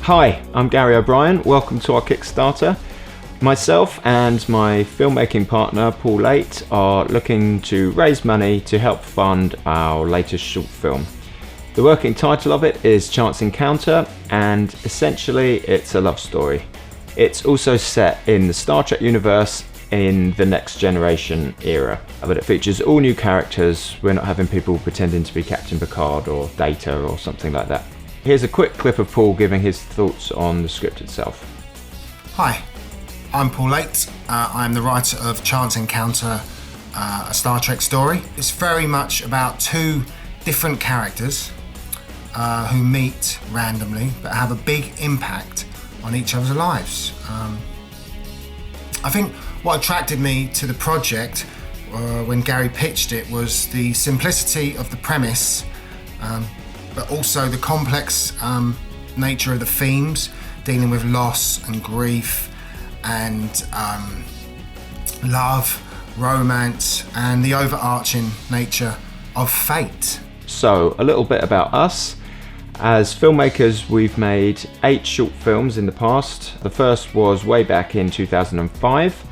Hi, I'm Gary O'Brien. Welcome to our Kickstarter. Myself and my filmmaking partner Paul Late are looking to raise money to help fund our latest short film. The working title of it is Chance Encounter, and essentially it's a love story. It's also set in the Star Trek universe in the Next Generation era, but it features all new characters. We're not having people pretending to be Captain Picard or Data or something like that. Here's a quick clip of Paul giving his thoughts on the script itself. Hi, I'm Paul Late. I'm the writer of Chance Encounter, a Star Trek story. It's very much about two different characters who meet randomly but have a big impact on each other's lives. I think what attracted me to the project when Gary pitched it was the simplicity of the premise, but also the complex nature of the themes, dealing with loss and grief and love, romance, and the overarching nature of fate. So, a little bit about us. As filmmakers, we've made 8 short films in the past. The first was way back in 2005,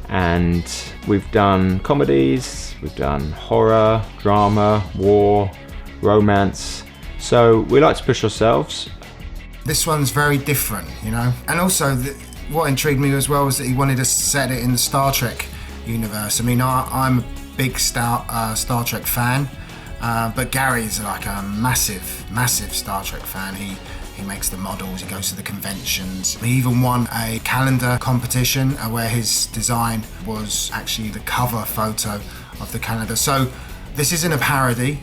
and we've done comedies, we've done horror, drama, war, romance. So we like to push ourselves. This one's very different, you know? And also, what intrigued me as well was that he wanted to set it in the Star Trek universe. I mean, I'm a big Star Trek fan, but Gary's like a massive Star Trek fan. He makes the models, he goes to the conventions. He even won a calendar competition where his design was actually the cover photo of the calendar. So this isn't a parody.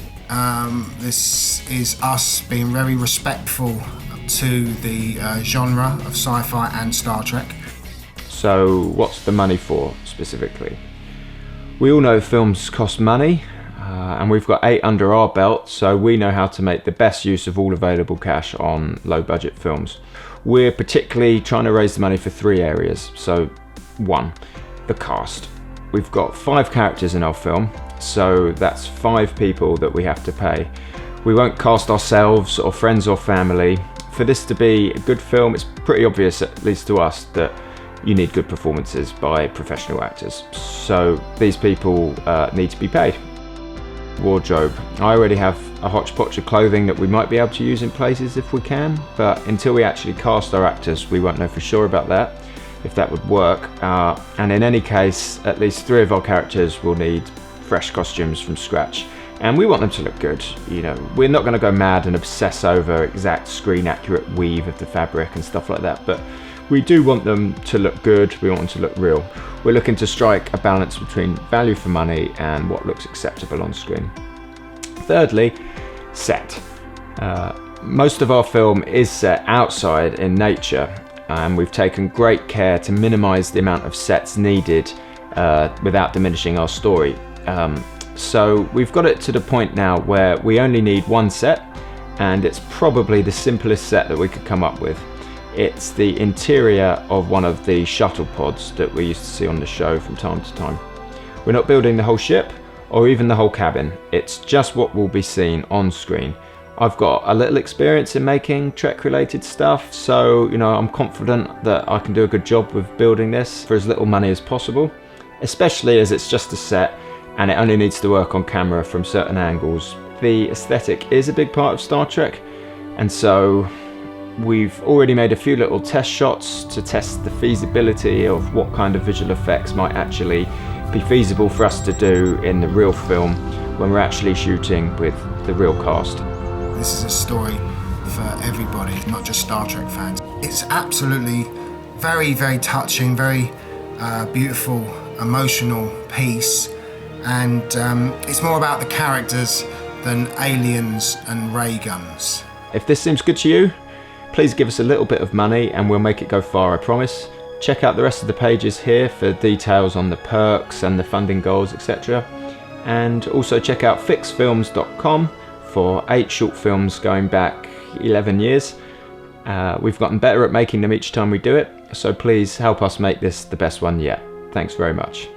This is us being very respectful to the genre of sci-fi and Star Trek. So what's the money for specifically? We all know films cost money, and we've got 8 under our belt, so we know how to make the best use of all available cash on low budget films. We're particularly trying to raise the money for 3 areas. So 1, the cast. We've got 5 characters in our film, so that's 5 people that we have to pay. We won't cast ourselves or friends or family. For this to be a good film, it's pretty obvious, at least to us, that you need good performances by professional actors. So these people need to be paid. Wardrobe. I already have a hodgepodge of clothing that we might be able to use in places if we can, but until we actually cast our actors, we won't know for sure about that, if that would work. And in any case, at least 3 of our characters will need fresh costumes from scratch, and we want them to look good. You know, we're not going to go mad and obsess over exact screen accurate weave of the fabric and stuff like that, but we do want them to look good. We want them to look real. We're looking to strike a balance between value for money and what looks acceptable on screen. Thirdly, set. Most of our film is set outside in nature, and we've taken great care to minimize the amount of sets needed without diminishing our story. So we've got it to the point now where we only need 1 set, and it's probably the simplest set that we could come up with. It's the interior of one of the shuttle pods that we used to see on the show from time to time. We're not building the whole ship or even the whole cabin. It's just what will be seen on screen. I've got a little experience in making Trek related stuff, so you know, I'm confident that I can do a good job with building this for as little money as possible, especially as it's just a set and it only needs to work on camera from certain angles. The aesthetic is a big part of Star Trek, and so we've already made a few little test shots to test the feasibility of what kind of visual effects might actually be feasible for us to do in the real film when we're actually shooting with the real cast. This is a story for everybody, not just Star Trek fans. It's absolutely very touching, very beautiful, emotional piece, and it's more about the characters than aliens and ray guns. If this seems good to you, please give us a little bit of money and we'll make it go far, I promise. Check out the rest of the pages here for details on the perks and the funding goals, etc. And also check out fixfilms.com for 8 short films going back 11 years. We've gotten better at making them each time we do it, so please help us make this the best one yet. Thanks very much.